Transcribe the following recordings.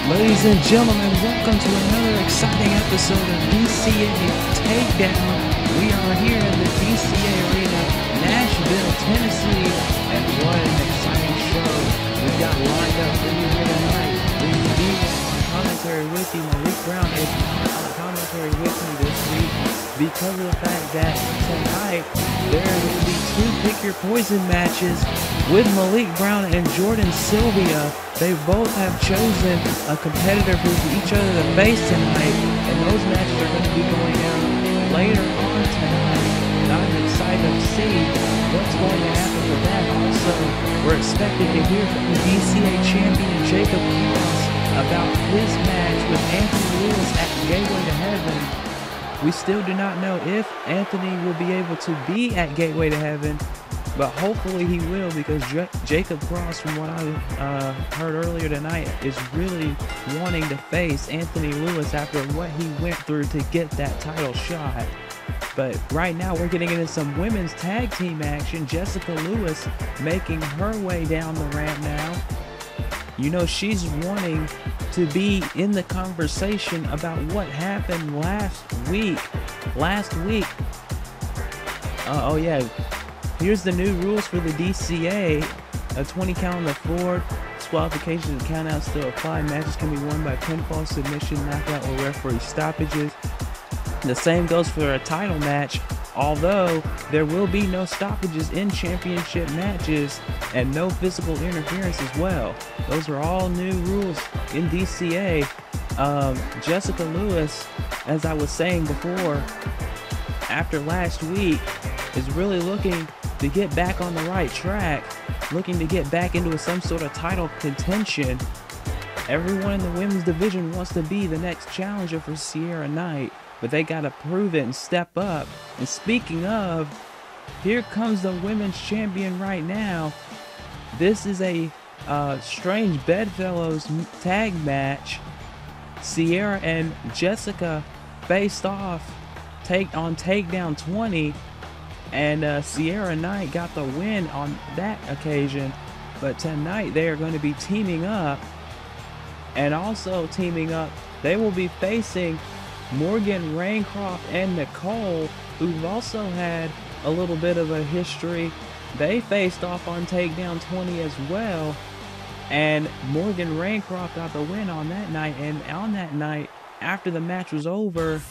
Ladies and gentlemen, welcome to another exciting episode of DCA Takedown. We are here in the DCA Arena, Nashville, Tennessee, and what an exciting show we've got lined up for you here tonight. We will be on commentary with you. Malik Brown is not on commentary with me this week because of the fact that tonight there will be two Pick Your Poison matches with Malik Brown and Silvia. They both have chosen a competitor for each other to face tonight, and those matches are going to be going down later on tonight. And I'm excited to see what's going to happen with that. Also, we're expected to hear from the DCA Champion Jacob about his match with Anthony Lewis at Gateway to Heaven. We still do not know if Anthony will be able to be at Gateway to Heaven, but hopefully he will, because Jacob Cross, from what I heard earlier tonight, is really wanting to face Anthony Lewis after what he went through to get that title shot. But right now we're getting into some women's tag team action. Jessica Lewis making her way down the ramp now. You know, she's wanting to be in the conversation about what happened last week. Oh yeah. Here's the new rules for the DCA. A 20 count on the floor. Disqualifications and countouts still apply. Matches can be won by pinfall, submission, knockout, or referee stoppages. The same goes for a title match, although there will be no stoppages in championship matches and no physical interference as well. Those are all new rules in DCA. Jessica Lewis, as I was saying before, after last week, is really looking to get back on the right track, looking to get back into some sort of title contention. Everyone in the women's division wants to be the next challenger for Ciara Knight, but they got to prove it and step up. And speaking of, here comes the women's champion right now. This is a strange bedfellows tag match. Ciara and Jessica faced off on Takedown 20. And Ciara Knight got the win on that occasion. But tonight they are going to be teaming up. And also teaming up, they will be facing Morgan Reincroft and Nicole, who've also had a little bit of a history. They faced off on Takedown 20 as well. And Morgan Reincroft got the win on that night. And on that night, after the match was over,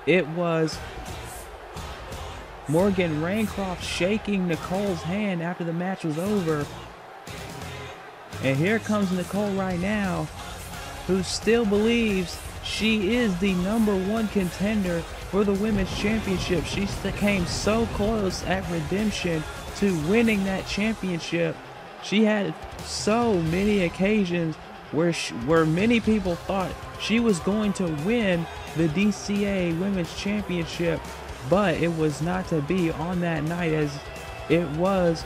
it was Morgan Reincroft shaking Nicole's hand after the match was over. And here comes Nicole right now, who still believes she is the #1 contender for the women's championship. She came so close at Redemption to winning that championship. She had so many occasions where many people thought she was going to win the DCA Women's Championship, but it was not to be on that night, as it was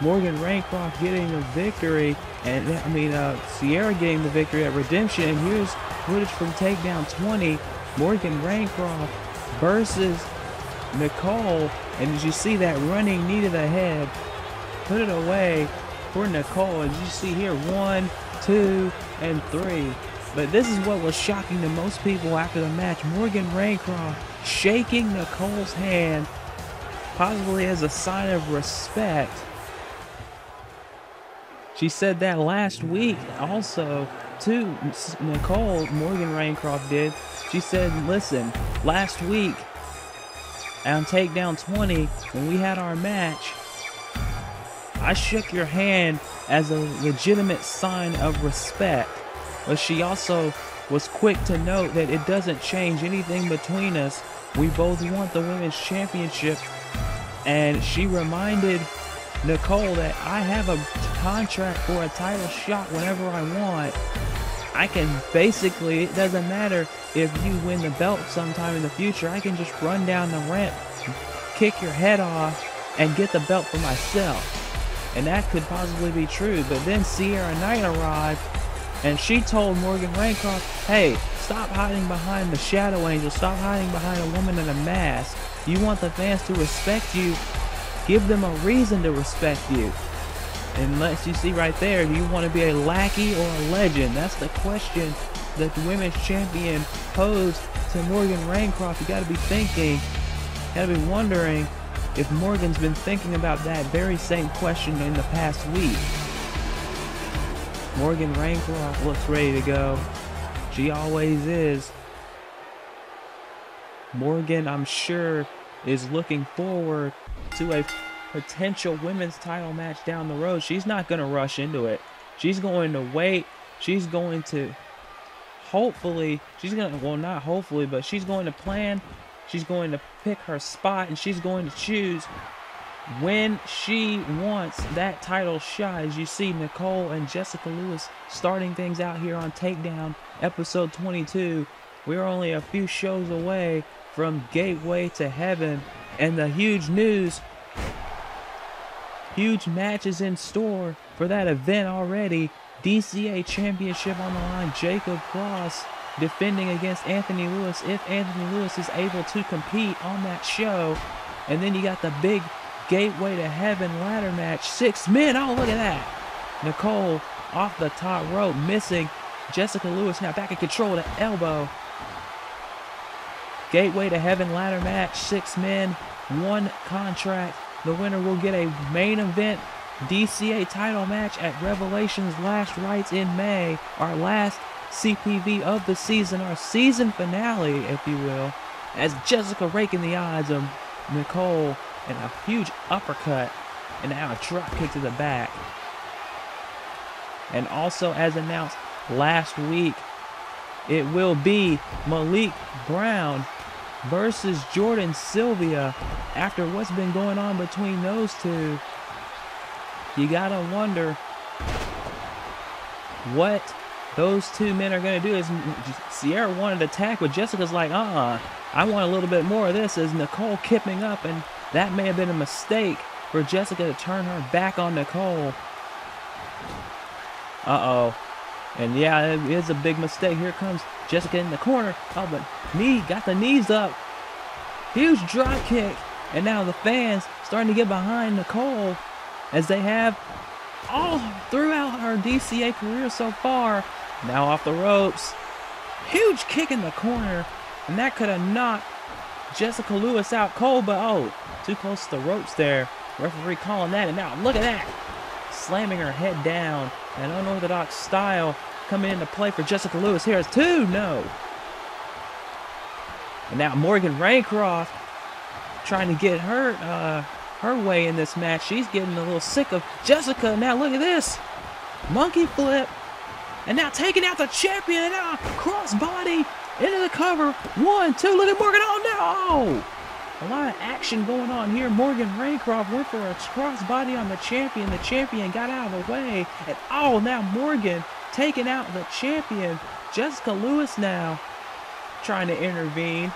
Morgan Reincroft getting the victory, and Ciara getting the victory at Redemption. And here's footage from Takedown 20, Morgan Reincroft versus Nicole, and as you see that running knee to the head, put it away for Nicole. As you see here, 1, 2, and 3. But this is what was shocking to most people after the match. Morgan Reincroft shaking Nicole's hand, possibly as a sign of respect. She said that last week also to Nicole. Morgan Reincroft did. She said, listen, last week on Takedown 20, when we had our match, I shook your hand as a legitimate sign of respect. But she also was quick to note that it doesn't change anything between us. We both want the women's championship. And she reminded Nicole that I have a contract for a title shot whenever I want. I can basically, it doesn't matter if you win the belt sometime in the future, I can just run down the ramp, kick your head off, and get the belt for myself. And that could possibly be true. But then Ciara Knight arrived, and she told Morgan Reincroft, hey, stop hiding behind the Shadow Angel. Stop hiding behind a woman in a mask. You want the fans to respect you. Give them a reason to respect you. Unless you see right there, do you want to be a lackey or a legend? That's the question that the women's champion posed to Morgan Reincroft. You got to be thinking, got to be wondering if Morgan's been thinking about that very same question in the past week. Morgan Reincroft looks ready to go. She always is. Morgan, I'm sure, is looking forward to a potential women's title match down the road. She's not going to rush into it. She's going to wait. She's going to hopefully, well, not hopefully, but she's going to plan. She's going to pick her spot, and she's going to choose when she wants that title shot. As you see, Nicole and Jessica Lewis starting things out here on Takedown, episode 22. We're only a few shows away from Gateway to Heaven, and the huge news, huge matches in store for that event already. DCA Championship on the line. Jacob Cross defending against Anthony Lewis if Anthony Lewis is able to compete on that show. And then you got the big Gateway to Heaven ladder match. 6 men. Oh, look at that. Nicole off the top rope, missing. Jessica Lewis now back in control at the elbow. Gateway to Heaven ladder match. 6 men, 1 contract. The winner will get a main event DCA title match at Revelations Last Rites in May. Our last CPV of the season, our season finale, if you will, as Jessica raking the odds of Nicole and a huge uppercut and now a drop kick to the back. And also, as announced last week, it will be Malik Brown versus Jordan Silvia. After what's been going on between those two, you gotta wonder what those two men are gonna do. Is Ciara wanted to attack, but Jessica's like, I want a little bit more of this, as Nicole kipping up, and that may have been a mistake for Jessica to turn her back on Nicole. And yeah, it is a big mistake. Here comes Jessica in the corner. Oh, but got the knees up. Huge drop kick. And now the fans starting to get behind Nicole, as they have all throughout her DCA career so far. Now off the ropes. Huge kick in the corner. And that could have knocked Jessica Lewis out cold, but too close to the ropes there. Referee calling that, and now look at that. Slamming her head down. An unorthodox style coming into play for Jessica Lewis. Here's 2. No. And now Morgan Reincroft trying to get her way in this match. She's getting a little sick of Jessica. Now look at this. Monkey flip. And now taking out the champion. And now crossbody into the cover. 1, 2. Look at Morgan. Oh no. A lot of action going on here. Morgan Reincroft went for a crossbody on the champion. The champion got out of the way. And now Morgan taking out the champion. Jessica Lewis now trying to intervene.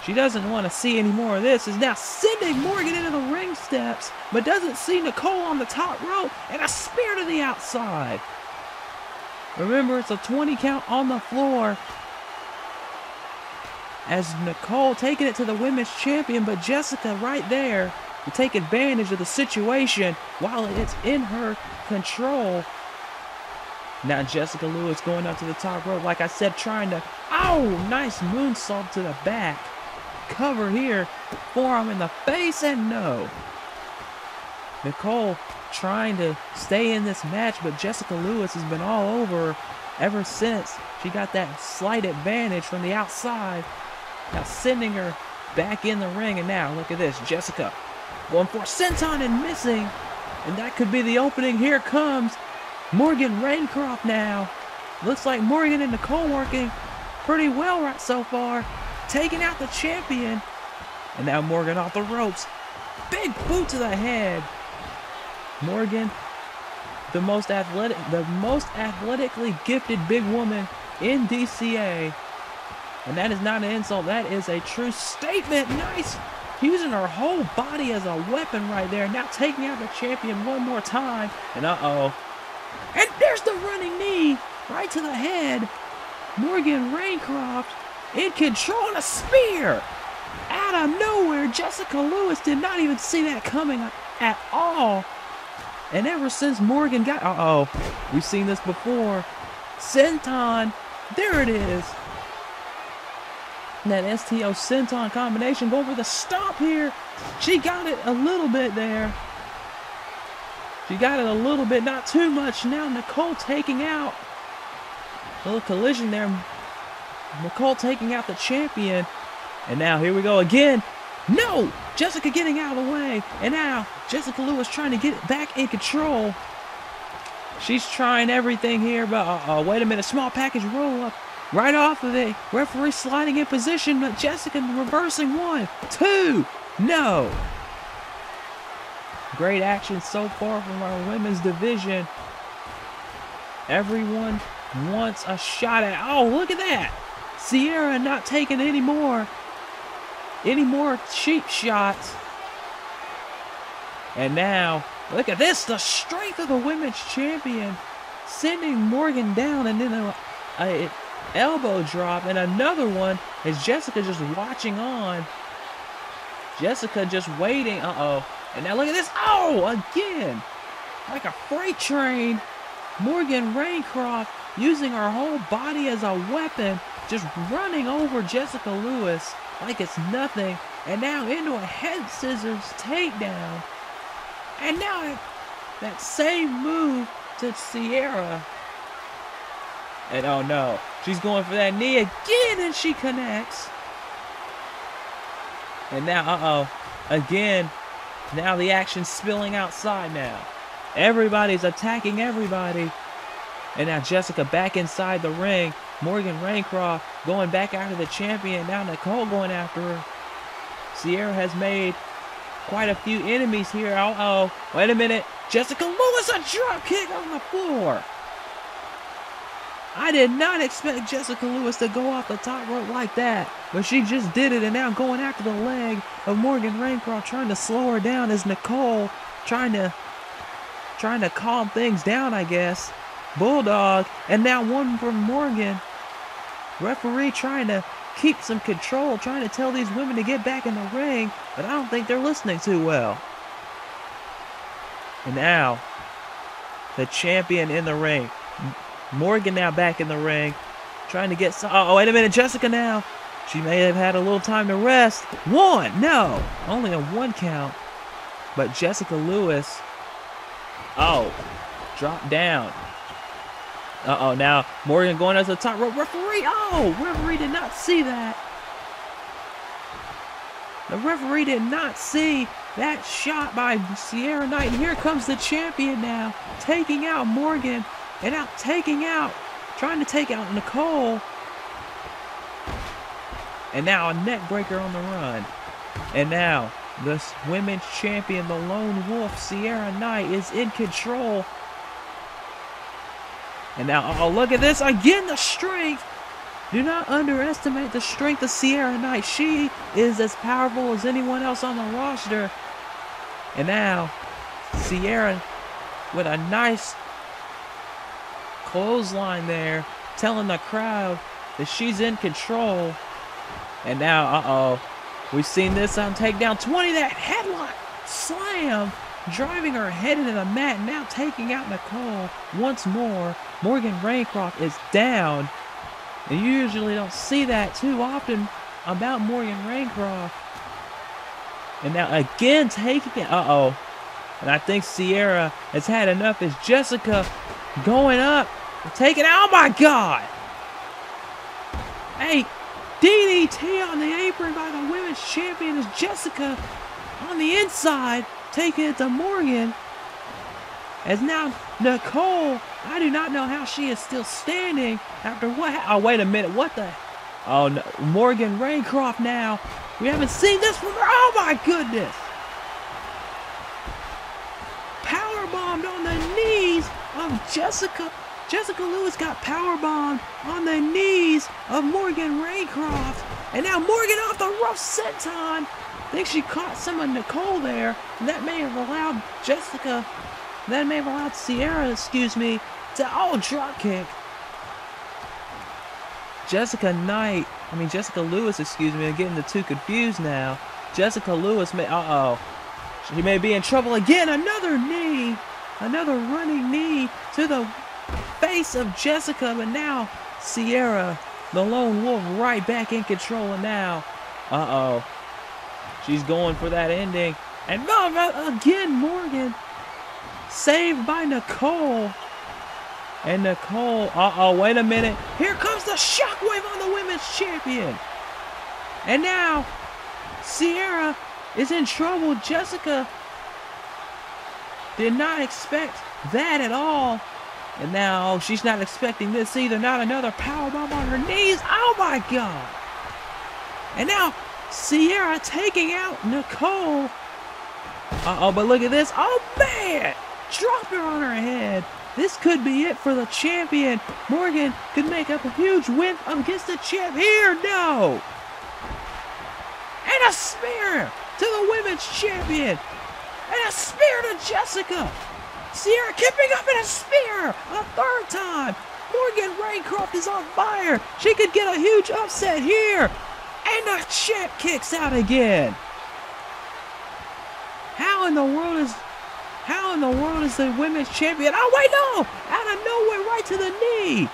She doesn't want to see any more of this. Is now sending Morgan into the ring steps, but doesn't see Nicole on the top rope, and a spear to the outside. Remember, it's a 20 count on the floor, as Nicole taking it to the women's champion, but Jessica right there to take advantage of the situation while it's in her control. Now Jessica Lewis going up to the top rope, like I said, trying to, nice moonsault to the back. Cover here, forearm in the face, and no. Nicole trying to stay in this match, but Jessica Lewis has been all over ever since she got that slight advantage from the outside. Now sending her back in the ring, and now look at this. Jessica going for a senton and missing. And that could be the opening. Here comes Morgan Reincroft now. Looks like Morgan and Nicole working pretty well right so far. Taking out the champion. And now Morgan off the ropes. Big boot to the head. Morgan, the most athletically gifted big woman in DCA. And that is not an insult. That is a true statement. Nice. Using her whole body as a weapon right there. Now taking out the champion one more time. And and there's the running knee right to the head. Morgan Reincroft in control, and a spear out of nowhere. Jessica Lewis did not even see that coming at all. And ever since Morgan got, we've seen this before. Senton, there it is. And that STO Senton combination going for the stop here. She got it a little bit there. She got it a little bit, not too much. Now Nicole taking out. A little collision there. Nicole taking out the champion. And now here we go again. No! Jessica getting out of the way. And now Jessica Lewis trying to get it back in control. She's trying everything here, but wait a minute. Small package roll up right off of it. Referee sliding in position, but Jessica reversing 1, 2. No! Great action so far from our women's division. Everyone wants a shot at. Oh, look at that! Ciara not taking any more cheap shots. And now, look at this, the strength of the women's champion, sending Morgan down, and then a elbow drop, and another one is Jessica just watching on. Jessica just waiting. And now look at this. Oh, again, like a freight train. Morgan Reincroft using her whole body as a weapon, just running over Jessica Lewis like it's nothing. And now into a head scissors takedown. And now that same move to Ciara. And oh no, she's going for that knee again, and she connects. And now, again, now the action's spilling outside now. Everybody's attacking everybody. And now Jessica back inside the ring. Morgan Reincroft going back after the champion. Now Nicole going after her. Ciara has made quite a few enemies here. Wait a minute. Jessica Lewis, a drop kick on the floor. I did not expect Jessica Lewis to go off the top rope like that, but she just did it, and now going after the leg of Morgan Reincroft, trying to slow her down as Nicole trying to calm things down, I guess. Bulldog, and now one from Morgan. Referee trying to keep some control, trying to tell these women to get back in the ring, but I don't think they're listening too well. And now, the champion in the ring. Morgan now back in the ring, trying to get some. Oh, wait a minute, Jessica now. She may have had a little time to rest. 1, no, only a 1 count. But Jessica Lewis, dropped down. Now Morgan going to the top rope. Referee, referee did not see that. The referee did not see that shot by Ciara Knight. And here comes the champion now, taking out Morgan. And now trying to take out Nicole. And now a neck breaker on the run. And now this women's champion, the lone wolf, Ciara Knight, is in control. And now, look at this. Again, the strength. Do not underestimate the strength of Ciara Knight. She is as powerful as anyone else on the roster. And now, Ciara with a nice clothesline there, telling the crowd that she's in control. And now, we've seen this on Takedown 20, that headlock slam, driving her head into the mat, now taking out Nicole once more. Morgan Reincroft is down. And you usually don't see that too often about Morgan Reincroft. And now again taking it, and I think Ciara has had enough as Jessica going up, taking, oh my God! Hey, DDT on the apron by the women's champion as Jessica on the inside, taking it to Morgan. As now Nicole, I do not know how she is still standing after what, wait a minute, what the, no, Morgan Reincroft now. We haven't seen this from her, oh my goodness! Powerbombed on the knees of Jessica. Jessica Lewis got powerbombed on the knees of Morgan Reincroft. And now Morgan off the rough senton. I think she caught some of Nicole there. And that may have allowed Ciara, to, drop kick. Jessica Lewis, I'm getting the two confused now. Jessica Lewis may, she may be in trouble again. Another knee Another running knee to the face of Jessica, but now Ciara, the lone wolf, right back in control. And now, she's going for that ending. And again, Morgan saved by Nicole. And Nicole, wait a minute. Here comes the shockwave on the women's champion. And now, Ciara is in trouble. Jessica did not expect that at all. And now she's not expecting this either. Not another powerbomb on her knees. Oh my God. And now Ciara taking out Nicole. But look at this. Oh man. Drop her on her head. This could be it for the champion. Morgan could make up a huge win against the champ here. No. And a spear to the women's champion. And a spear to Jessica. Ciara keeping up in a spear a third time. Morgan Reincroft is on fire. She could get a huge upset here. And the champ kicks out again. How in the world is the women's champion? Oh wait, no! Out of nowhere, right to the knee.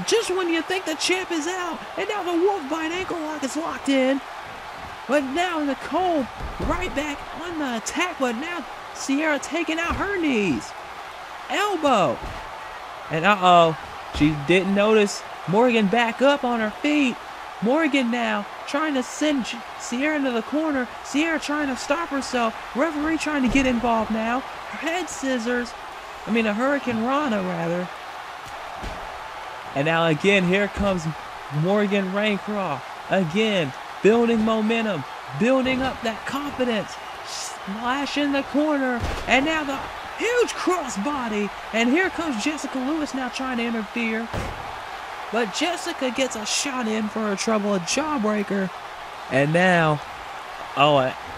Just when you think the champ is out, and now the Wolfbite ankle lock is locked in. But now Nicole right back on the attack, but now Ciara taking out her knees. Elbow. And she didn't notice Morgan back up on her feet. Morgan now trying to send Ciara into the corner. Ciara trying to stop herself. Referee trying to get involved now. Head scissors. I mean a Hurricane Rana rather. And now again, here comes Morgan Reincroft. Again, building momentum. Building up that confidence. Splash in the corner. And now the huge crossbody. And here comes Jessica Lewis now trying to interfere. But Jessica gets a shot in for her trouble, a jawbreaker. And now,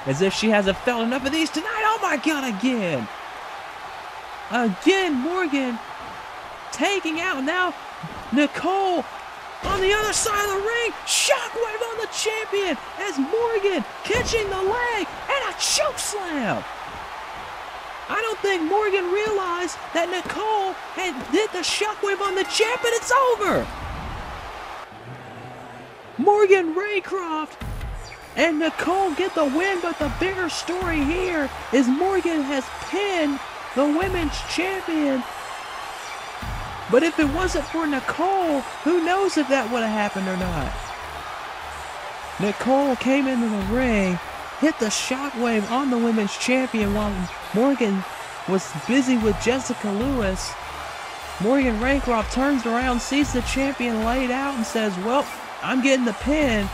as if she hasn't felt enough of these tonight. Oh my God, again. Again, Morgan taking out now Nicole on the other side of the ring. Shockwave on the champion as Morgan catching the leg and a choke slam. I don't think Morgan realized that Nicole had did the shockwave on the champ, and it's over. Morgan Reincroft and Nicole get the win, but the bigger story here is Morgan has pinned the women's champion. But if it wasn't for Nicole, who knows if that would have happened or not. Nicole came into the ring, hit the shockwave on the women's champion while Morgan was busy with Jessica Lewis. Morgan Reincroft turns around, sees the champion laid out, and says, well, I'm getting the pin.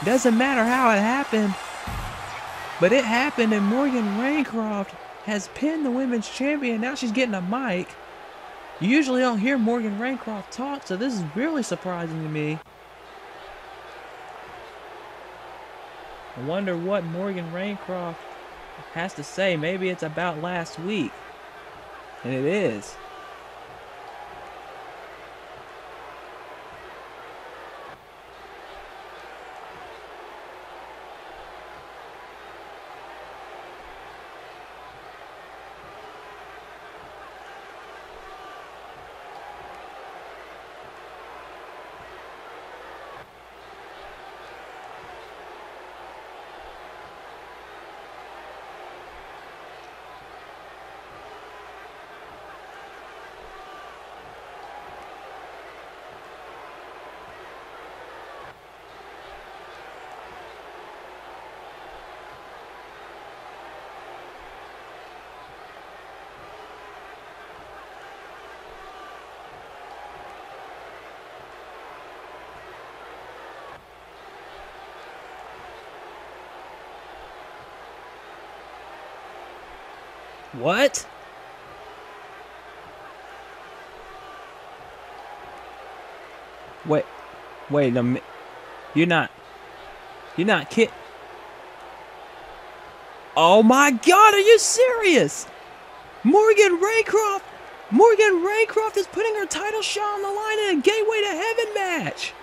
Doesn't matter how it happened. But it happened, and Morgan Reincroft has pinned the women's champion. Now she's getting a mic. You usually don't hear Morgan Reincroft talk, so this is really surprising to me. I wonder what Morgan Reincroft has to say. Maybe it's about last week. And it is. What? Wait a minute. You're not kidding. Oh my God, are you serious? Morgan Reincroft is putting her title shot on the line in a Gateway to Heaven match.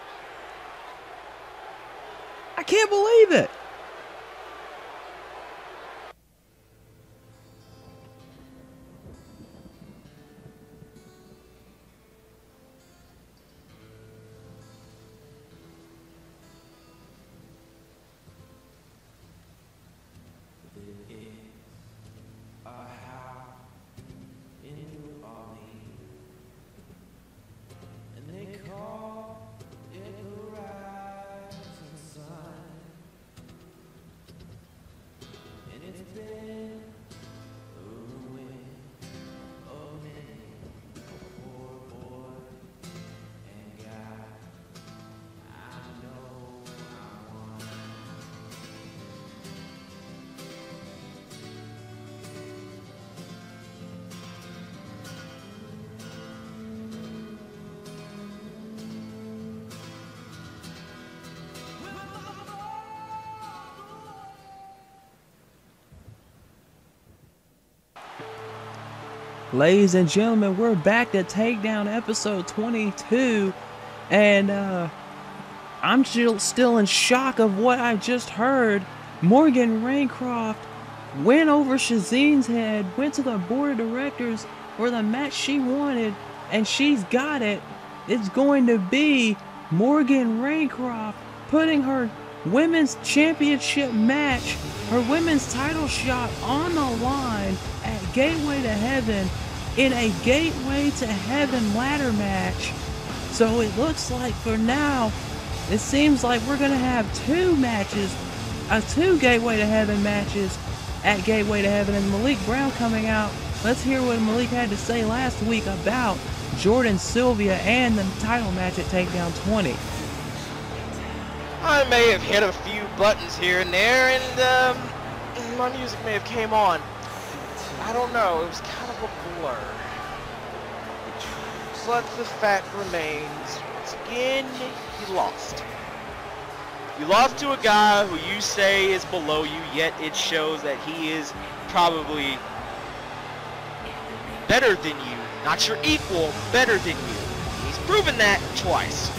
I can't believe it. Ladies and gentlemen, we're back to Takedown episode 22, and I'm still in shock of what I just heard. Morgan Reincroft went over Shazine's head, went to the board of directors for the match she wanted, and she's got it. It's going to be Morgan Reincroft putting her women's championship match, her women's title shot on the line at Gateway to Heaven in a Gateway to Heaven ladder match. So it looks like for now, it seems like we're going to have two matches, two Gateway to Heaven matches at Gateway to Heaven, and Malik Brown coming out. Let's hear what Malik had to say last week about Jordan Silvia and the title match at Takedown 20. I may have hit a few buttons here and there, and my music may have came on. I don't know, it was kind of a blur. But the fact remains, once again, you lost. You lost to a guy who you say is below you, yet it shows that he is probably better than you. Not your equal, better than you. He's proven that twice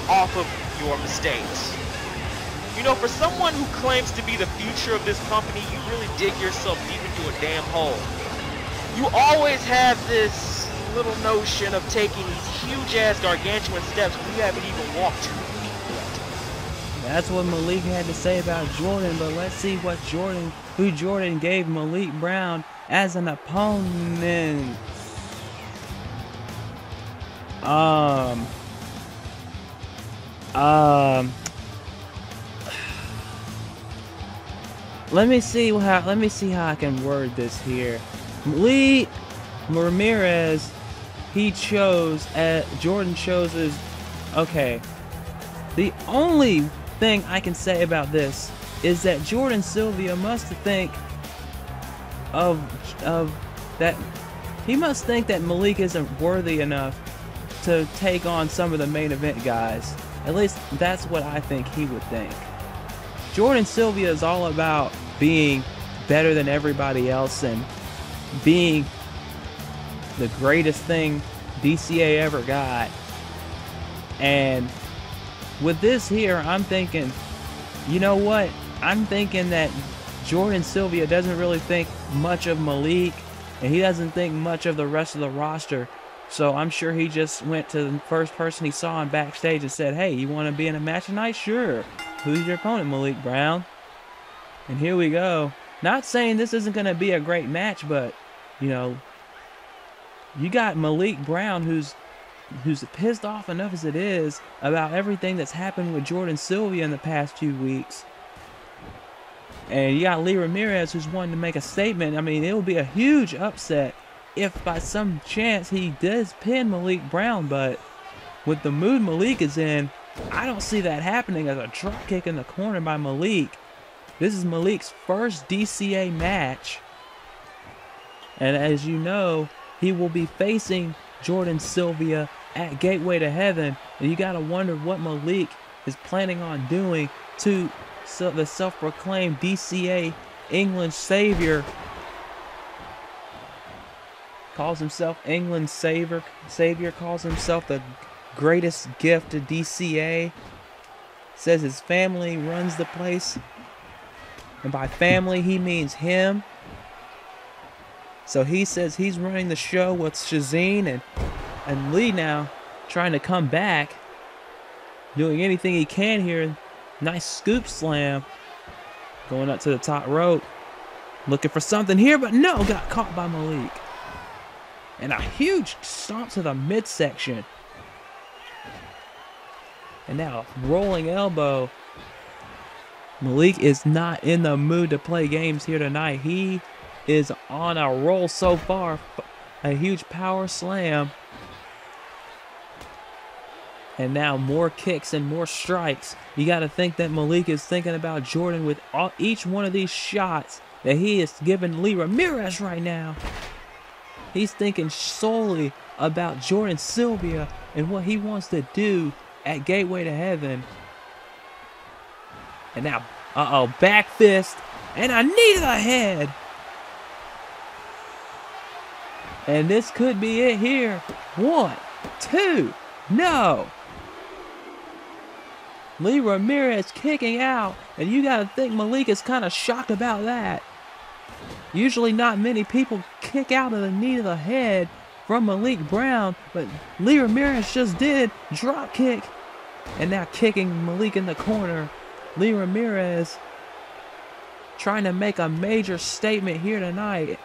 off of your mistakes. You know, for someone who claims to be the future of this company, you really dig yourself deep into a damn hole. You always have this little notion of taking these huge-ass gargantuan steps when you haven't even walked 2 feet yet. That's what Malik had to say about Jordan, but let's see what who Jordan gave Malik Brown as an opponent. Let me see how I can word this here. Lee Ramirez, Jordan chose okay. The only thing I can say about this is that Jordan Silvia must think he must think that Malik isn't worthy enough to take on some of the main event guys. At least that's what I think he would think. Jordan Silvia is all about being better than everybody else and being the greatest thing DCA ever got. And with this here, I'm thinking, you know what? I'm thinking that Jordan Silvia doesn't really think much of Malik, and he doesn't think much of the rest of the roster. So I'm sure he just went to the first person he saw on backstage and said, hey, you want to be in a match tonight? Sure. Who's your opponent, Malik Brown? And here we go. Not saying this isn't going to be a great match, but, you know, you got Malik Brown who's pissed off enough as it is about everything that's happened with Jordan Silvia in the past few weeks. And you got Lee Ramirez who's wanting to make a statement. I mean, it would be a huge upset if by some chance he does pin Malik Brown, but with the mood Malik is in, I don't see that happening as a drop kick in the corner by Malik. This is Malik's first DCA match. And as you know, he will be facing Jordan Silvia at Gateway to Heaven. And you got to wonder what Malik is planning on doing to the self-proclaimed DCA England savior. Calls himself England's savior, calls himself the greatest gift to DCA. Says his family runs the place. And by family, he means him. So he says he's running the show with Shazine and Lee now trying to come back. Doing anything he can here. Nice scoop slam. Going up to the top rope. Looking for something here, but no, got caught by Malik. And a huge stomp to the midsection. And now a rolling elbow. Malik is not in the mood to play games here tonight. He is on a roll so far. A huge power slam. And now more kicks and more strikes. You got to think that Malik is thinking about Jordan with each one of these shots that he is giving Lee Ramirez right now. He's thinking solely about Jordan Silvia and what he wants to do at Gateway to Heaven. And now, back fist and a knee to the head. And this could be it here. 1, 2, no. Lee Ramirez kicking out, and you gotta think Malik is kind of shocked about that. Usually not many people kick out of the knee to the head from Malik Brown, but Lee Ramirez just did. Drop kick. And now kicking Malik in the corner. Lee Ramirez trying to make a major statement here tonight.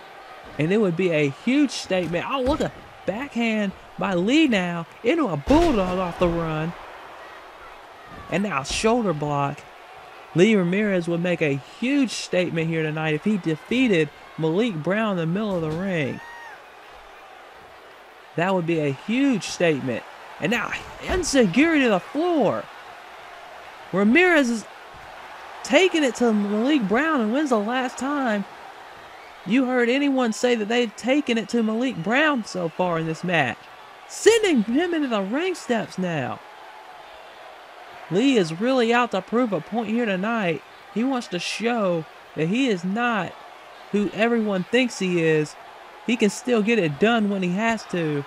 And it would be a huge statement. Oh, look at backhand by Lee now into a bulldog off the run. And now shoulder block. Lee Ramirez would make a huge statement here tonight if he defeated Malik Brown in the middle of the ring. That would be a huge statement. And now insecurity to the floor. Ramirez is taking it to Malik Brown. And when's the last time you heard anyone say that they've taken it to Malik Brown so far in this match? Sending him into the ring steps now. Lee is really out to prove a point here tonight. He wants to show that he is not who everyone thinks he is. He can still get it done when he has to.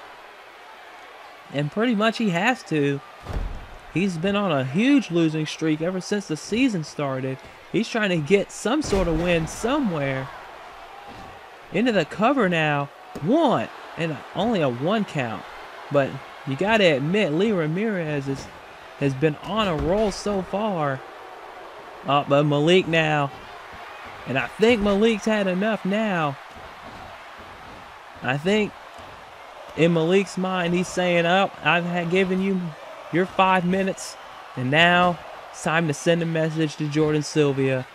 And pretty much he has to. He's been on a huge losing streak ever since the season started. He's trying to get some sort of win somewhere. Into the cover now. 1. And only a 1 count. But you got to admit, Lee Ramirez has been on a roll so far. But Malik now. And I think Malik's had enough now. I think in Malik's mind, he's saying, oh, I've given you your 5 minutes. And now it's time to send a message to Jordan Silvia.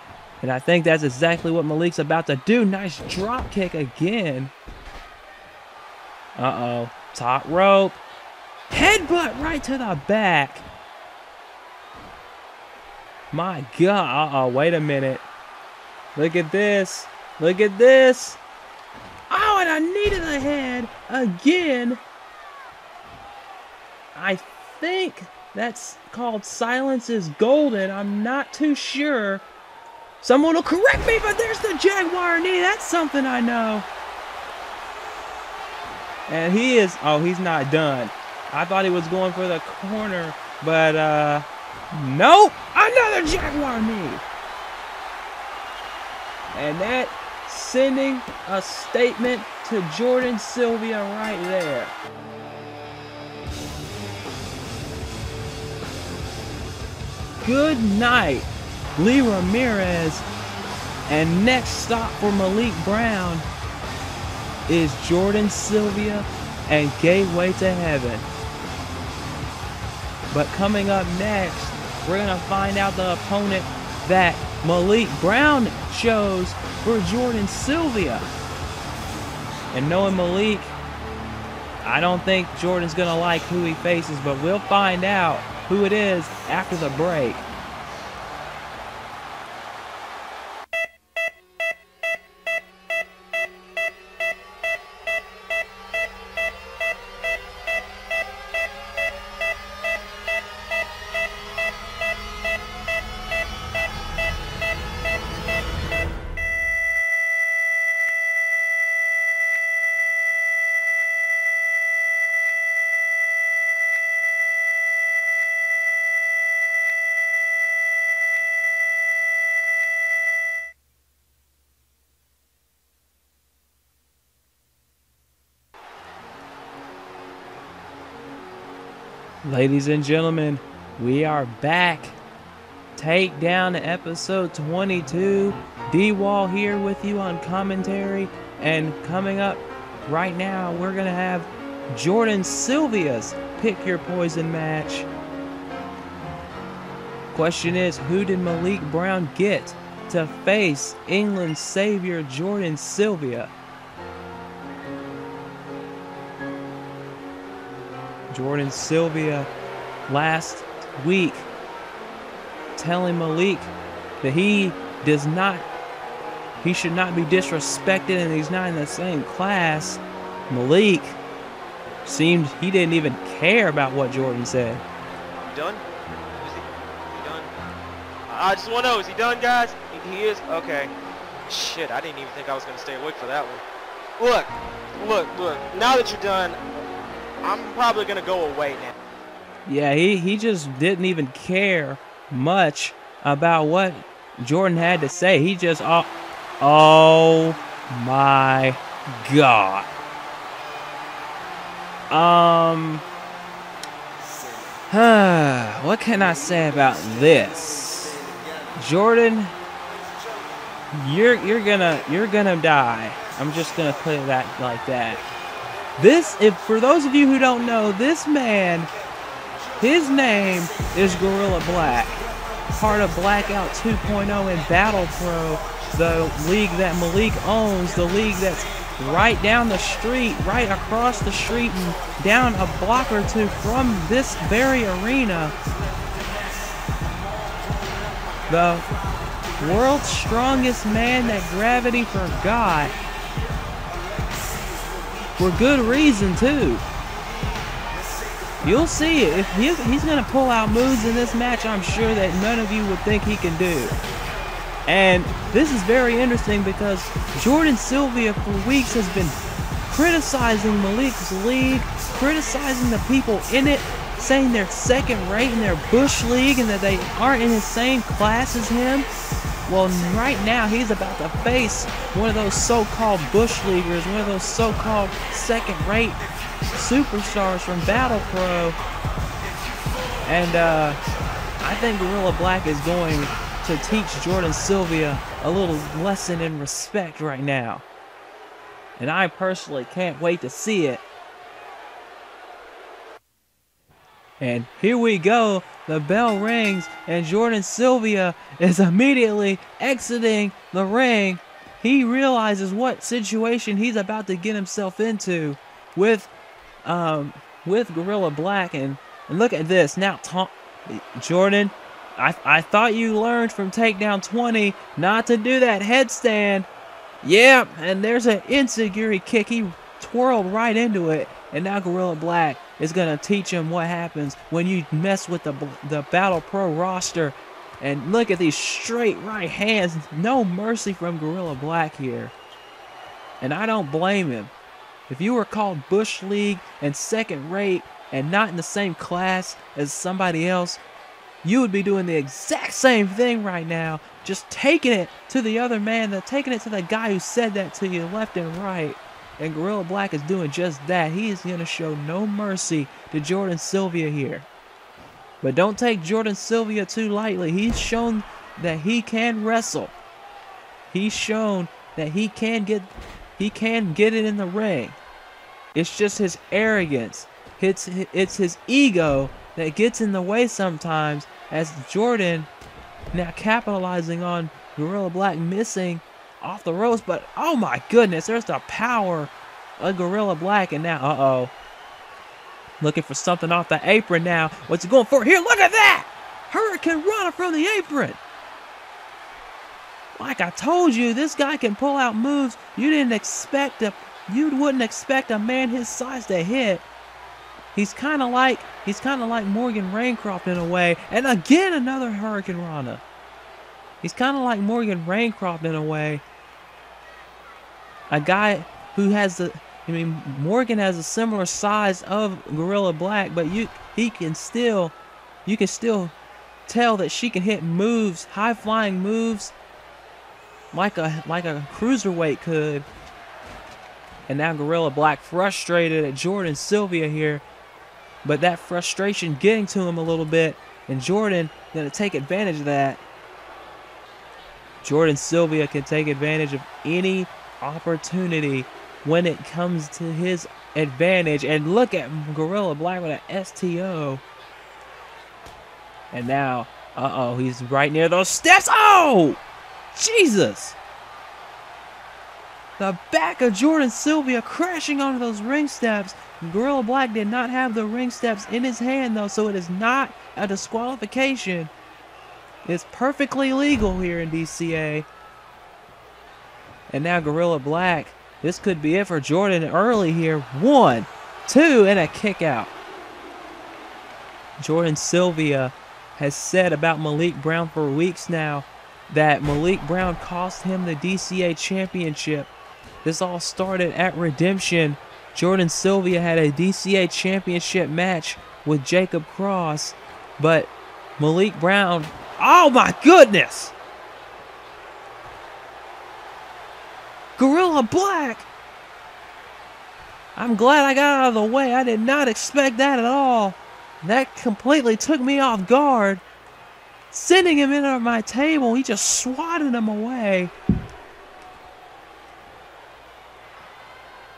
And I think that's exactly what Malik's about to do. Nice drop kick again. Uh-oh. Top rope. Headbutt right to the back. My God. Uh-oh. Wait a minute. Look at this. Look at this. Oh, and a knee to the head again. I think that's called silence is golden. I'm not too sure. Someone will correct me, but there's the Jaguar knee. That's something I know. And he is, oh, he's not done. I thought he was going for the corner, but nope. Another Jaguar knee. And that sending a statement to Jordan Silvia right there. Good night, Lee Ramirez. And next stop for Malik Brown is Jordan Silvia and Gateway to Heaven. But coming up next, we're going to find out the opponent that Malik Brown chose for Jordan Silvia. And knowing Malik, I don't think Jordan's going to like who he faces, but we'll find out who it is after the break. Ladies and gentlemen, we are back. Takedown episode 22. D-Wall here with you on commentary. And coming up right now, we're going to have Jordan Silvia's Pick Your Poison match. Question is, who did Malik Brown get to face England's savior Jordan Silvia? Jordan Silvia last week telling Malik that he should not be disrespected and he's not in the same class. Malik seemed he didn't even care about what Jordan said. Done? Is he done? I just want to know, is he done, guys? He is? Okay. Shit, I didn't even think I was going to stay awake for that one. Look. Now that you're done, I'm probably gonna go away now. Yeah, he just didn't even care much about what Jordan had to say. He just, oh my God. What can I say about this? Jordan, you're gonna die. I'm just gonna put it like that. For those of you who don't know, this man, his name is Gorilla Black, part of Blackout 2.0 and Battle Pro, the league that Malik owns, the league that's right down the street, right across the street, and down a block or two from this very arena. The world's strongest man that gravity forgot. For good reason, too. You'll see it. If he's going to pull out moves in this match, I'm sure that none of you would think he can do. And this is very interesting because Jordan Silvia for weeks has been criticizing Malik's league, criticizing the people in it, saying they're second rate in their Bush League and that they aren't in the same class as him. Well, right now he's about to face one of those so-called Bush Leaguers, one of those so-called second-rate superstars from Battle Pro. And I think Gorilla Black is going to teach Jordan Silvia a little lesson in respect right now. And I personally can't wait to see it. And here we go, the bell rings, and Jordan Silvia is immediately exiting the ring. He realizes what situation he's about to get himself into with Gorilla Black. And look at this. Now, Jordan, I thought you learned from Takedown 20 not to do that headstand. Yeah, and there's an insecurity kick. He twirled right into it. And now Gorilla Black is going to teach him what happens when you mess with the Battle Pro roster. And look at these straight right hands. No mercy from Gorilla Black here. And I don't blame him. If you were called Bush League and second rate and not in the same class as somebody else, you would be doing the exact same thing right now. Just taking it to the other man, taking it to the guy who said that to you left and right. And Gorilla Black is doing just that. He is going to show no mercy to Jordan Silvia here. But don't take Jordan Silvia too lightly. He's shown that he can wrestle. He's shown that he can get it in the ring. It's just his arrogance. It's his ego that gets in the way sometimes, as Jordan now capitalizing on Gorilla Black missing off the ropes. But oh my goodness, there's the power of Gorilla Black. And now looking for something off the apron now. What's he going for here? Look at that! Hurricane Rana from the apron. Like I told you, this guy can pull out moves you wouldn't expect a man his size to hit. He's kind of like Morgan Reincroft in a way. And again, another Hurricane Rana. He's kind of like Morgan Reincroft in a way. A guy who has Morgan has a similar size of Gorilla Black, but you can still tell that she can hit moves, high flying moves, like a cruiserweight could. And now Gorilla Black frustrated at Jordan Silvia here, but that frustration getting to him a little bit, and Jordan gonna take advantage of that. Jordan Silvia can take advantage of any opportunity when it comes to his advantage. And look at Gorilla Black with an STO. And now, he's right near those steps. Oh! Jesus! The back of Jordan Silvia crashing onto those ring steps. Gorilla Black did not have the ring steps in his hand, though, so it is not a disqualification. It's perfectly legal here in DCA. And now Gorilla Black. This could be it for Jordan early here. 1, 2, and a kick out. Jordan Silvia has said about Malik Brown for weeks now that Malik Brown cost him the DCA Championship. This all started at Redemption. Jordan Silvia had a DCA Championship match with Jacob Cross, but Malik Brown, oh my goodness! Gorilla Black! I'm glad I got out of the way. I did not expect that at all. That completely took me off guard. Sending him into my table, he just swatted him away.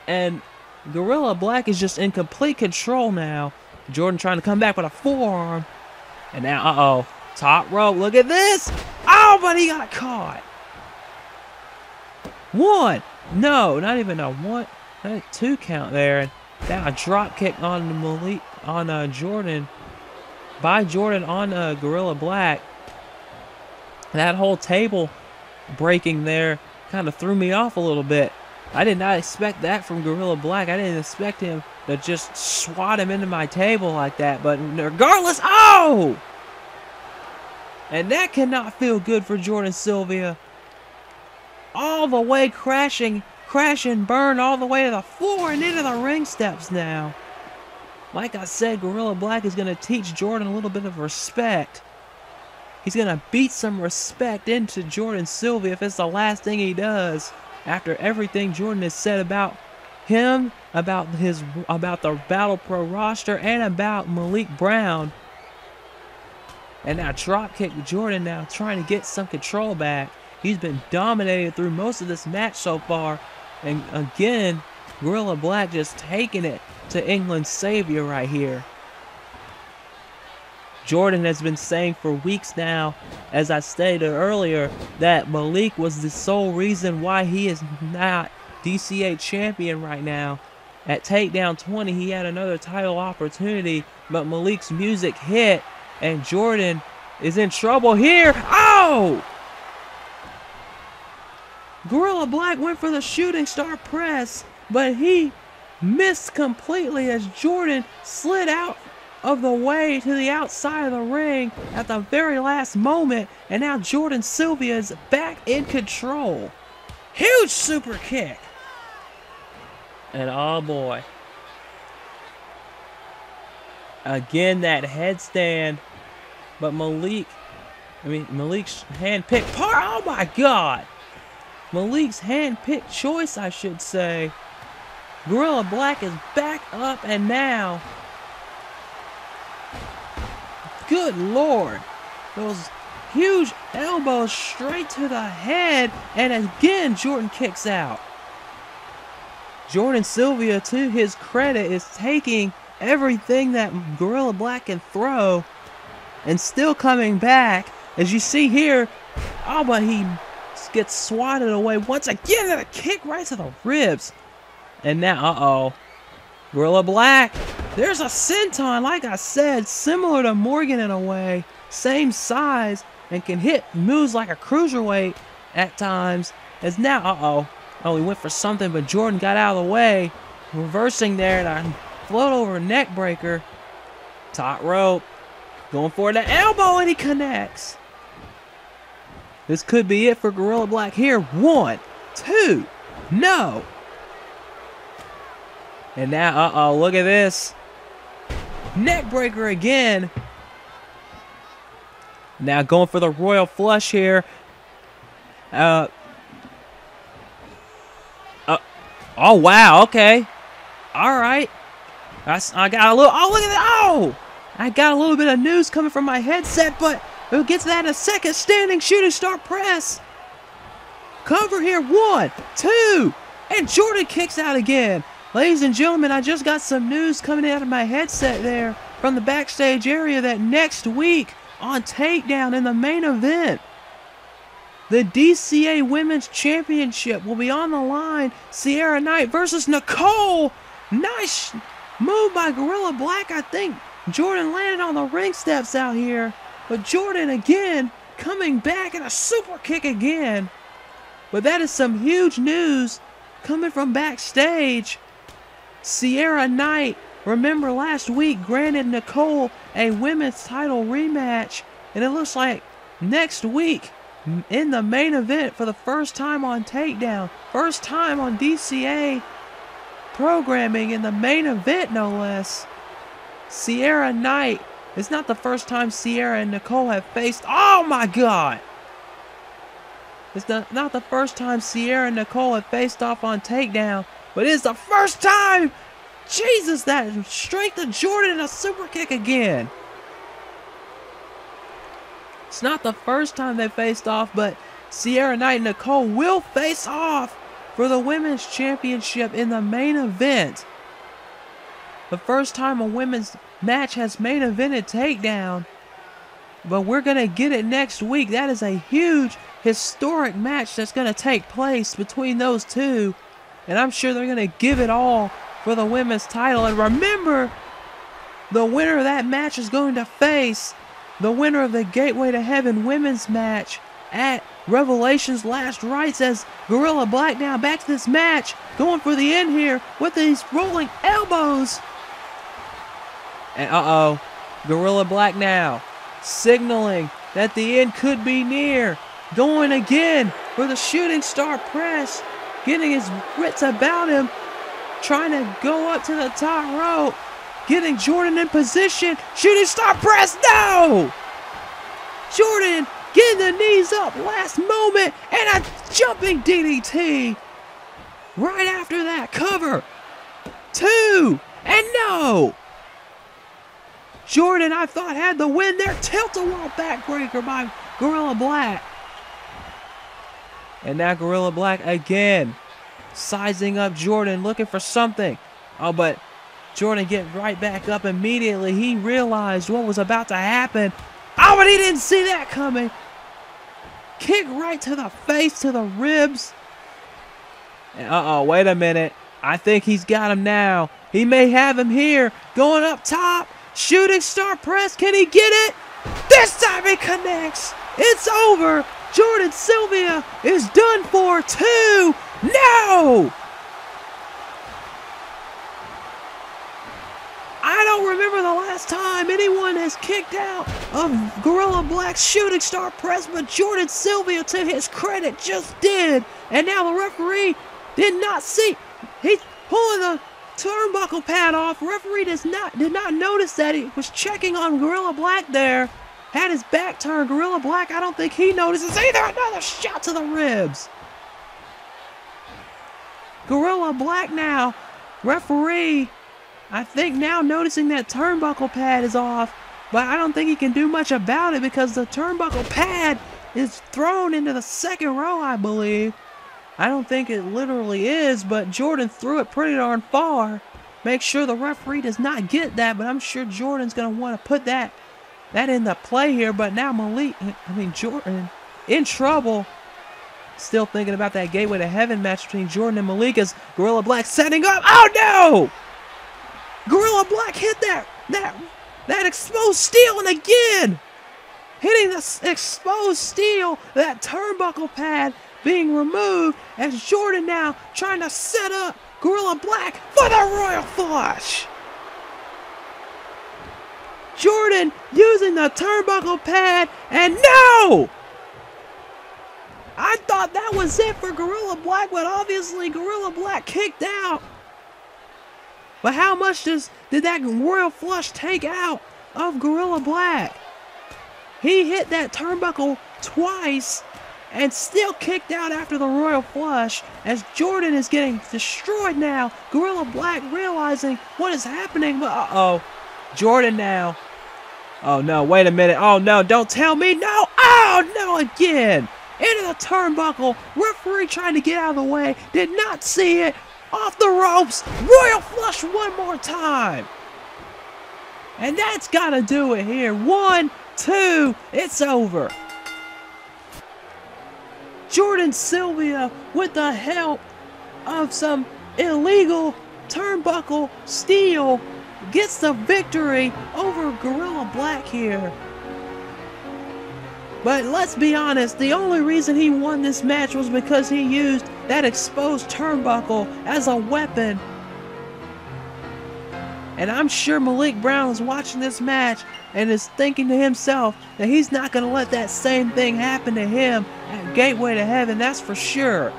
And Gorilla Black is just in complete control now. Jordan trying to come back with a forearm. And now, uh-oh. Top rope, look at this. Oh, but he got caught. One. No, not even a one. Not a 2 count there. And now a drop kick on Malik, on Jordan. By Jordan on Gorilla Black. That whole table breaking there kind of threw me off a little bit. I did not expect that from Gorilla Black. I didn't expect him to just swat him into my table like that. But regardless, oh! And that cannot feel good for Jordan Silvia. All the way crash and burn all the way to the floor and into the ring steps now. Like I said, Gorilla Black is going to teach Jordan a little bit of respect. He's going to beat some respect into Jordan Silvia if it's the last thing he does. After everything Jordan has said about him, about the Battle Pro roster, and about Malik Brown. And now dropkick Jordan now trying to get some control back. He's been dominated through most of this match so far. And again, Gorilla Black just taking it to England's savior right here. Jordan has been saying for weeks now, as I stated earlier, that Malik was the sole reason why he is not DCA champion right now. At Takedown 20, he had another title opportunity, but Malik's music hit, and Jordan is in trouble here. Oh! Gorilla Black went for the shooting star press, but he missed completely as Jordan slid out of the way to the outside of the ring at the very last moment, and now Jordan Silvia is back in control. Huge super kick. And oh boy. Again, that headstand. But Malik's hand-picked part. Oh my God. Malik's hand-picked choice, I should say. Gorilla Black is back up, and now, good Lord, those huge elbows straight to the head, and again Jordan kicks out. Jordan Silvia, to his credit, is taking everything that Gorilla Black can throw and still coming back. As you see here, oh, but he gets swatted away once again, and a kick right to the ribs. And now, uh-oh, Gorilla Black, there's a senton, like I said, similar to Morgan in a way, same size, and can hit moves like a cruiserweight at times. As now, uh-oh, oh, he went for something, but Jordan got out of the way, reversing there, and a float over neck breaker, top rope, going for the elbow, and he connects. This could be it for Gorilla Black here. 1, 2, no. And now, uh-oh, look at this. Neck breaker again. Now going for the royal flush here. Oh, wow, okay. All right. I got a little, oh, look at that. Oh, I got a little bit of news coming from my headset, but we'll get to that in a second. Standing shooting star press. Cover here. 1, 2. And Jordan kicks out again. Ladies and gentlemen, I just got some news coming out of my headset there from the backstage area that next week on Takedown in the main event, the DCA Women's Championship will be on the line. Ciara Knight versus Nicole. Nice move by Gorilla Black. I think Jordan landed on the ring steps out here. But Jordan again coming back and a super kick again. But that is some huge news coming from backstage. Ciara Knight, remember last week, granted Nicole a women's title rematch. And it looks like next week in the main event for the first time on Takedown. First time on DCA programming in the main event, no less. Ciara Knight. It's not the first time Ciara and Nicole have faced. Oh my God! It's not the first time Ciara and Nicole have faced off on Takedown, but it's the first time. Jesus, that strength of Jordan and a super kick again. It's not the first time they faced off, but Ciara Knight and Nicole will face off for the Women's Championship in the main event. The first time a women's match has main evented Takedown. But we're going to get it next week. That is a huge, historic match that's going to take place between those two. And I'm sure they're going to give it all for the women's title. And remember, the winner of that match is going to face the winner of the Gateway to Heaven women's match at Revelation's Last Rites, as Gorilla Black now back to this match, going for the end here with these rolling elbows. And Gorilla Black now signaling that the end could be near. Going again for the shooting star press, getting his wits about him, trying to go up to the top rope, getting Jordan in position. Shooting star press, no! Jordan getting the knees up last moment, and a jumping DDT right after that. Cover 2, and no! Jordan, I thought, had the win there. Tilt-a-wall backbreaker by Gorilla Black. And now Gorilla Black again sizing up Jordan, looking for something. Oh, but Jordan getting right back up immediately. He realized what was about to happen. Oh, but he didn't see that coming. Kick right to the face, to the ribs. And wait a minute. I think he's got him now. He may have him here. Going up top. Shooting star press. Can he get it? This time he connects. It's over. Jordan Silvia is done for. 2. No! I don't remember the last time anyone has kicked out of Gorilla Black's shooting star press, but Jordan Silvia, to his credit, just did. And now the referee did not see. He's pulling the turnbuckle pad off. Referee did not notice that. He was checking on Gorilla Black there. Had his back turned. Gorilla Black, I don't think he notices either. Another shot to the ribs. Gorilla Black now, referee, I think now noticing that turnbuckle pad is off, but I don't think he can do much about it because the turnbuckle pad is thrown into the second row, I believe. I don't think it literally is, but Jordan threw it pretty darn far. Make sure the referee does not get that, but I'm sure Jordan's going to want to put that into play here. But now Jordan in trouble. Still thinking about that Gateway to Heaven match between Jordan and Malik as Gorilla Black setting up. Oh no! Gorilla Black hit that exposed steel, and again hitting the exposed steel, that turnbuckle pad being removed as Jordan now trying to set up Gorilla Black for the Royal Flush. Jordan using the turnbuckle pad, and no! I thought that was it for Gorilla Black, but obviously Gorilla Black kicked out. But how much did that Royal Flush take out of Gorilla Black? He hit that turnbuckle twice and still kicked out after the Royal Flush as Jordan is getting destroyed now. Gorilla Black realizing what is happening, but Jordan now. Oh no, wait a minute. Oh no, don't tell me. No. Oh no, again. Into the turnbuckle. Referee trying to get out of the way. Did not see it. Off the ropes. Royal Flush one more time. And that's got to do it here. 1, 2. It's over. Jordan Silvia, with the help of some illegal turnbuckle steel, gets the victory over Gorilla Black here. But let's be honest, the only reason he won this match was because he used that exposed turnbuckle as a weapon. And I'm sure Malik Brown is watching this match and is thinking to himself that he's not going to let that same thing happen to him at Gateway to Heaven, that's for sure.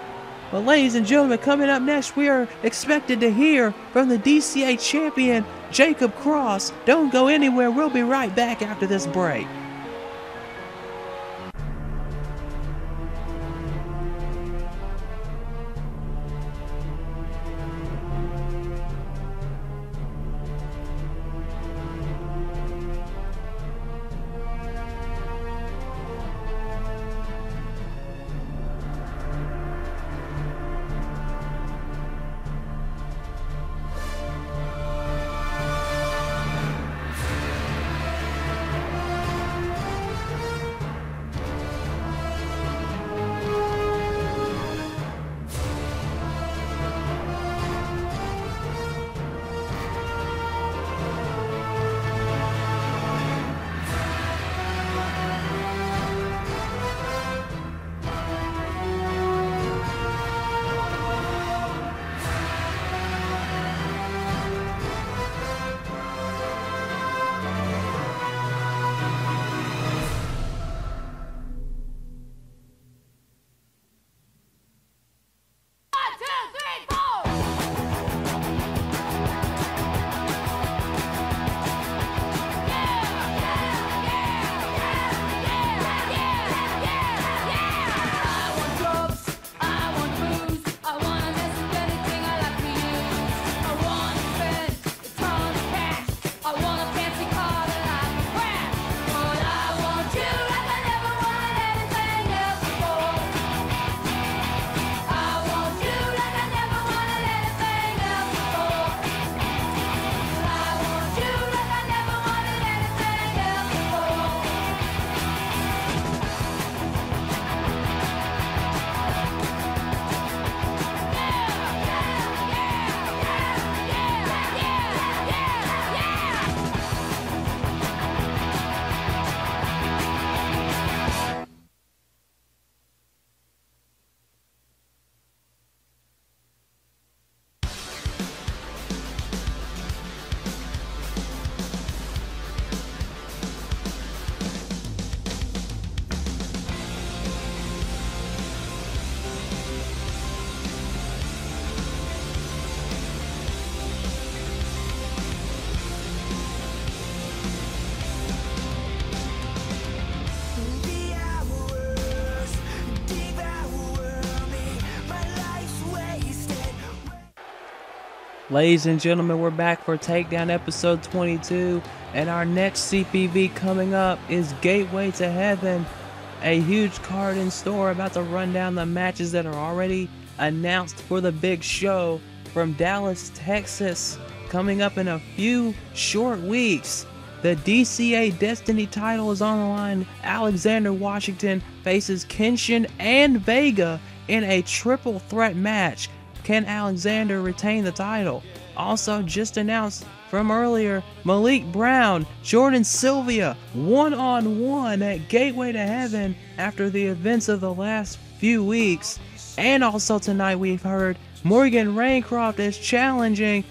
But ladies and gentlemen, coming up next, we are expected to hear from the DCA champion, Jacob Cross. Don't go anywhere. We'll be right back after this break. Ladies and gentlemen, we're back for Takedown episode 22, and our next CPV coming up is Gateway to Heaven. A huge card in store, about to run down the matches that are already announced for the big show from Dallas, Texas, coming up in a few short weeks. The DCA Destiny title is on the line. Alexander Washington faces Kenshin and Vega in a triple threat match. Can Alexander retain the title? Also just announced from earlier, Malik Brown, Jordan Silvia, one-on-one at Gateway to Heaven after the events of the last few weeks. And also tonight we've heard Morgan Reincroft is challenging,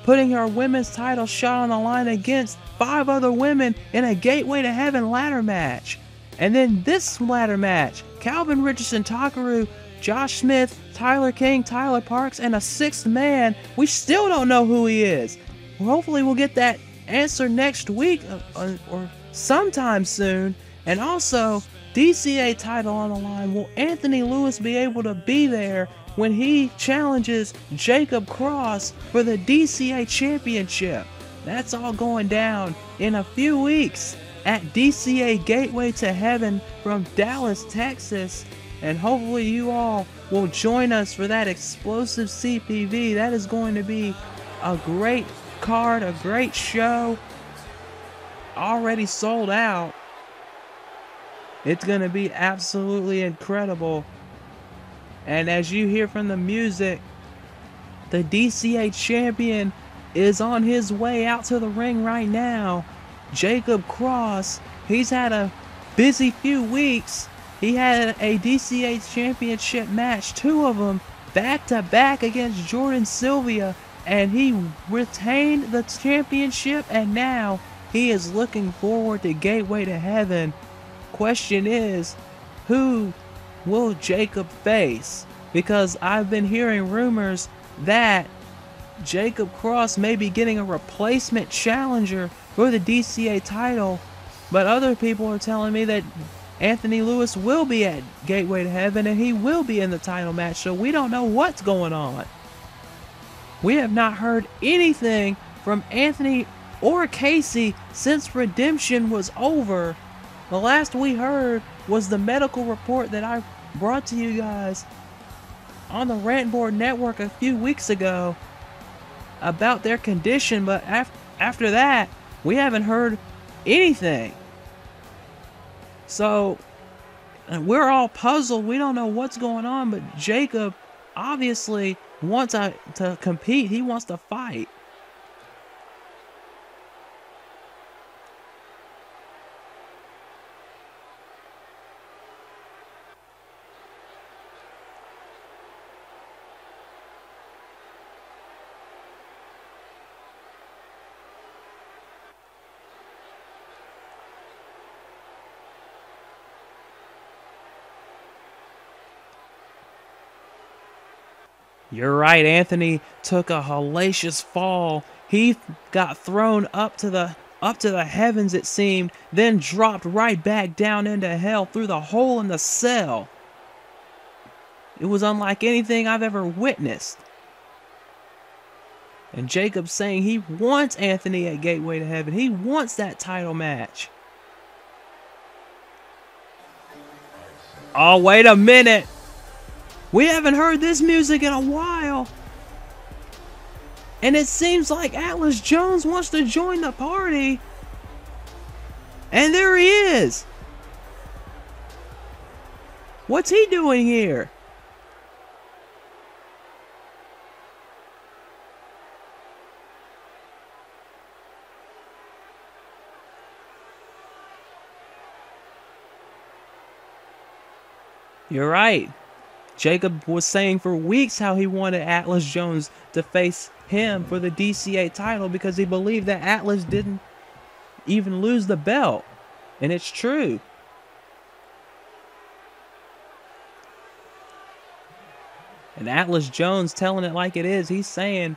putting her women's title shot on the line against 5 other women in a Gateway to Heaven ladder match. And then this ladder match, Calvin Richardson, Takaru, Josh Smith, Tyler King, Tyler Parks, and a 6th man. We still don't know who he is. Hopefully we'll get that answer next week or sometime soon. And also, DCA title on the line. Will Anthony Lewis be able to be there when he challenges Jacob Cross for the DCA Championship? That's all going down in a few weeks at DCA Gateway to Heaven from Dallas, Texas. And hopefully you all will join us for that explosive CPV. That is going to be a great card, a great show. Already sold out. It's going to be absolutely incredible. And as you hear from the music, the DCA champion is on his way out to the ring right now. Jacob Cross, he's had a busy few weeks. He had a DCA championship match, 2 of them, back to back against Jordan Silvia. and he retained the championship, and now he is looking forward to Gateway to Heaven. Question is, who will Jacob face? Because I've been hearing rumors that Jacob Cross may be getting a replacement challenger for the DCA title, but other people are telling me that Anthony Lewis will be at Gateway to Heaven and he will be in the title match, so we don't know what's going on. We have not heard anything from Anthony or Casey since Redemption was over. The last we heard was the medical report that I brought to you guys on the Rant Board Network a few weeks ago about their condition, but after that, we haven't heard anything. So, we're all puzzled. We don't know what's going on, but Jacob obviously wants to compete. He wants to fight. You're right, Anthony took a hellacious fall. He got thrown up to the heavens, it seemed, then dropped right back down into hell through the hole in the cell. It was unlike anything I've ever witnessed. And Jacob's saying he wants Anthony at Gateway to Heaven. He wants that title match. Oh, wait a minute. We haven't heard this music in a while. And it seems like Atlas Jones wants to join the party. And there he is. What's he doing here? You're right. Jacob was saying for weeks how he wanted Atlas Jones to face him for the DCA title because he believed that Atlas didn't even lose the belt. And it's true. And Atlas Jones telling it like it is. He's saying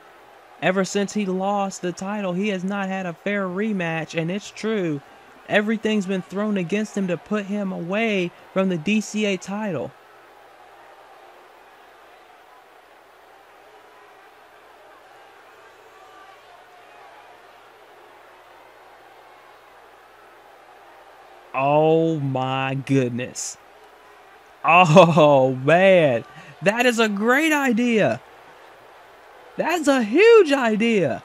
ever since he lost the title, he has not had a fair rematch. And it's true. Everything's been thrown against him to put him away from the DCA title. Oh my goodness. Oh man, that is a great idea. That's a huge idea.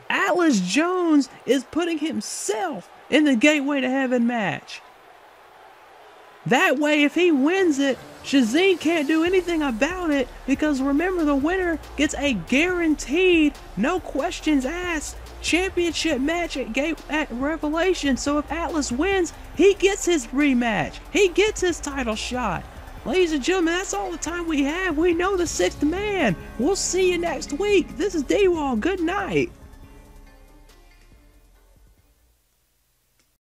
Atlas Jones is putting himself in the Gateway to Heaven match. That way, if he wins it, Shazeen can't do anything about it because remember, the winner gets a guaranteed, no questions asked, championship match at Revelation. So if Atlas wins, he gets his rematch. He gets his title shot. Ladies and gentlemen, that's all the time we have. We know the sixth man. We'll see you next week. This is D-Wall. Good night.